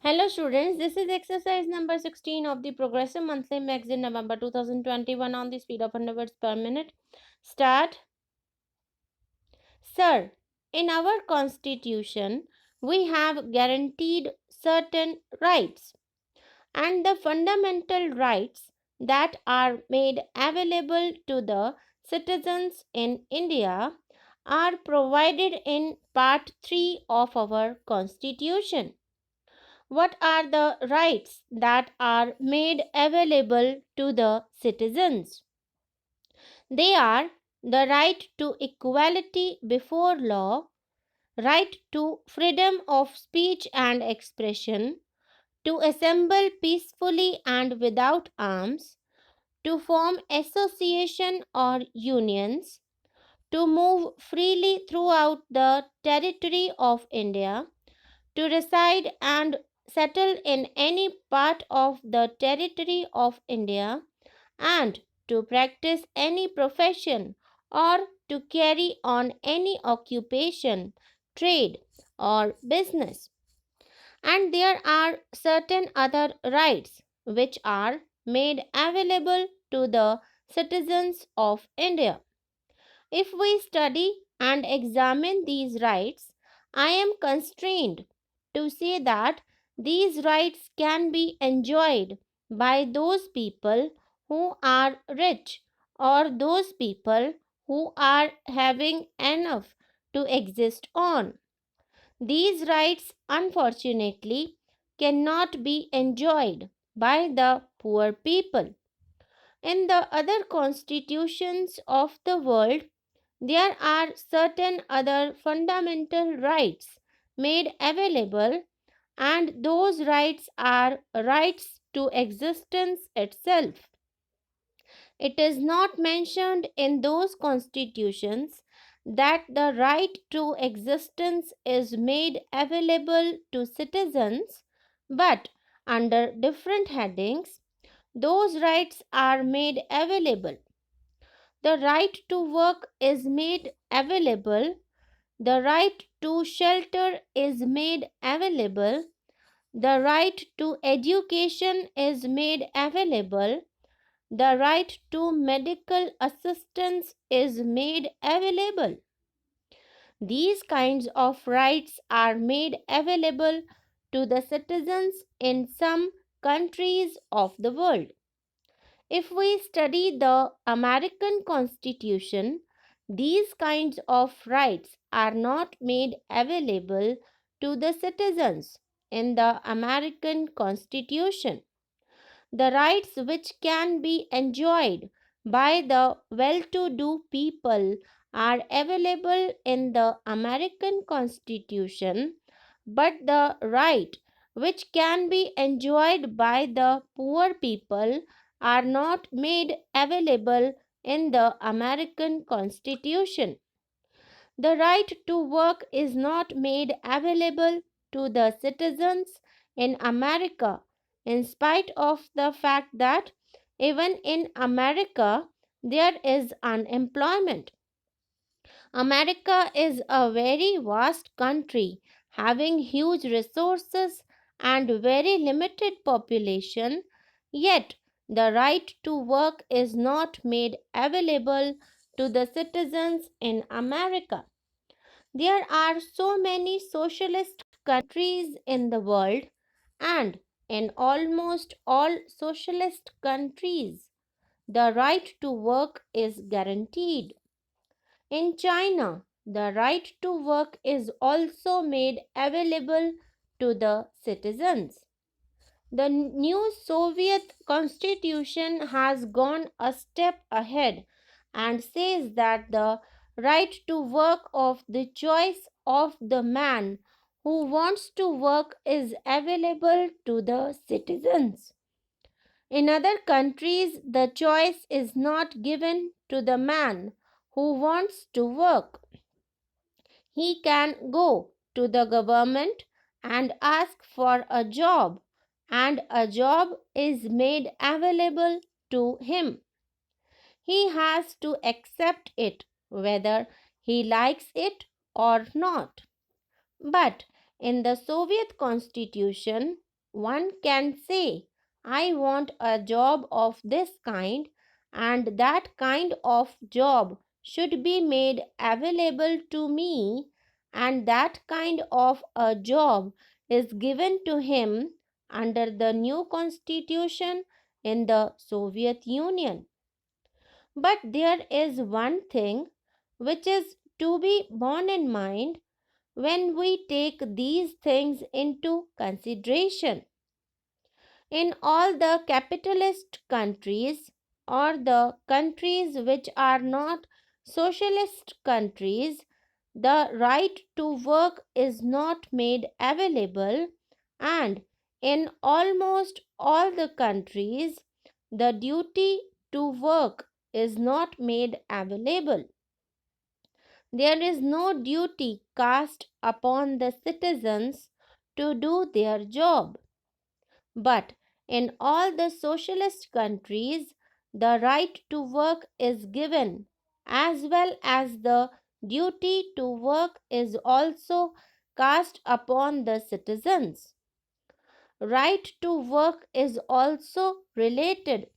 Hello students, this is exercise number 16 of the Progressive Monthly Magazine November 2021 on the speed of 100 words per minute. Start. Sir, in our constitution, we have guaranteed certain rights, and the fundamental rights that are made available to the citizens in India are provided in part 3 of our constitution. What are the rights that are made available to the citizens? They are the right to equality before law, right to freedom of speech and expression, to assemble peacefully and without arms, to form association or unions, to move freely throughout the territory of India, to reside and settle in any part of the territory of India, and to practice any profession or to carry on any occupation, trade, or business. And there are certain other rights which are made available to the citizens of India. If we study and examine these rights, I am constrained to say that these rights can be enjoyed by those people who are rich or those people who are having enough to exist on. These rights, unfortunately, cannot be enjoyed by the poor people. In the other constitutions of the world, there are certain other fundamental rights made available, and those rights are rights to existence itself. It is not mentioned in those constitutions that the right to existence is made available to citizens, but under different headings, those rights are made available. The right to work is made available. The right to shelter is made available. The right to education is made available. The right to medical assistance is made available. These kinds of rights are made available to the citizens in some countries of the world. If we study the American Constitution, these kinds of rights are not made available to the citizens in the American Constitution. The rights which can be enjoyed by the well to do people are available in the American Constitution, but the right which can be enjoyed by the poor people are not made available in the American Constitution. The right to work is not made available to the citizens in America, in spite of the fact that even in America there is unemployment. America is a very vast country having huge resources and very limited population, yet the right to work is not made available to the citizens in America. There are so many socialist countries in the world, and in almost all socialist countries, the right to work is guaranteed. In China, the right to work is also made available to the citizens. The new Soviet constitution has gone a step ahead and says that the right to work of the choice of the man who wants to work is available to the citizens. In other countries, the choice is not given to the man who wants to work. He can go to the government and ask for a job, and a job is made available to him. He has to accept it whether he likes it or not. But in the Soviet constitution, one can say, I want a job of this kind, and that kind of job should be made available to me, and that kind of a job is given to him under the new constitution in the Soviet Union. But there is one thing which is to be borne in mind when we take these things into consideration. In all the capitalist countries or the countries which are not socialist countries, the right to work is not made available, and in almost all the countries, the duty to work is not made available. There is no duty cast upon the citizens to do their job. But in all the socialist countries, the right to work is given, as well as the duty to work is also cast upon the citizens. Right to work is also related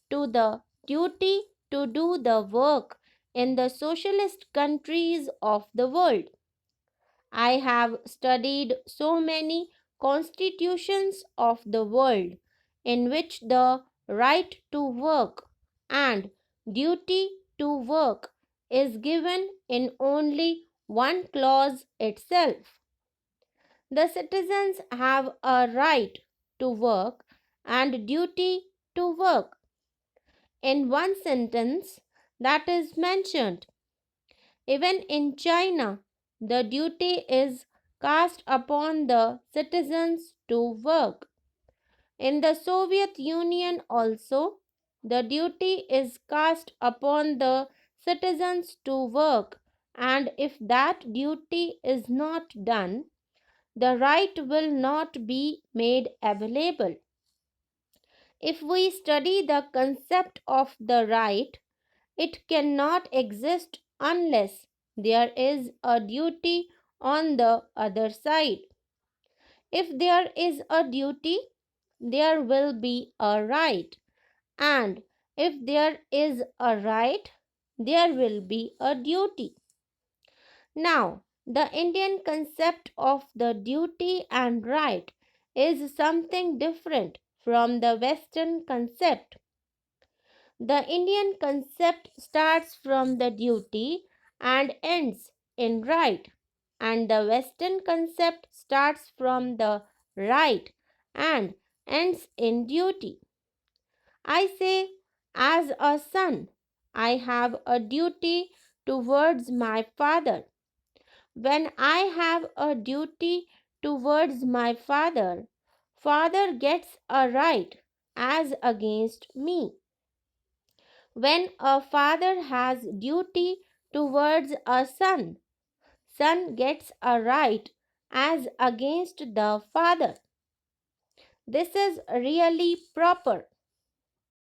to the duty to do the work in the socialist countries of the world. I have studied so many constitutions of the world in which the right to work and duty to work is given in only one clause itself. The citizens have a right to work and duty to work in one sentence that is mentioned. Even in China, the duty is cast upon the citizens to work. In the Soviet Union also, the duty is cast upon the citizens to work, and if that duty is not done, the right will not be made available. If we study the concept of the right, it cannot exist unless there is a duty on the other side. If there is a duty, there will be a right, and if there is a right, there will be a duty. Now, the Indian concept of the duty and right is something different from the Western concept. The Indian concept starts from the duty and ends in right, and the Western concept starts from the right and ends in duty. I say, as a son, I have a duty towards my father. When I have a duty towards my father, father gets a right as against me. When a father has duty towards a son, son gets a right as against the father. This is really proper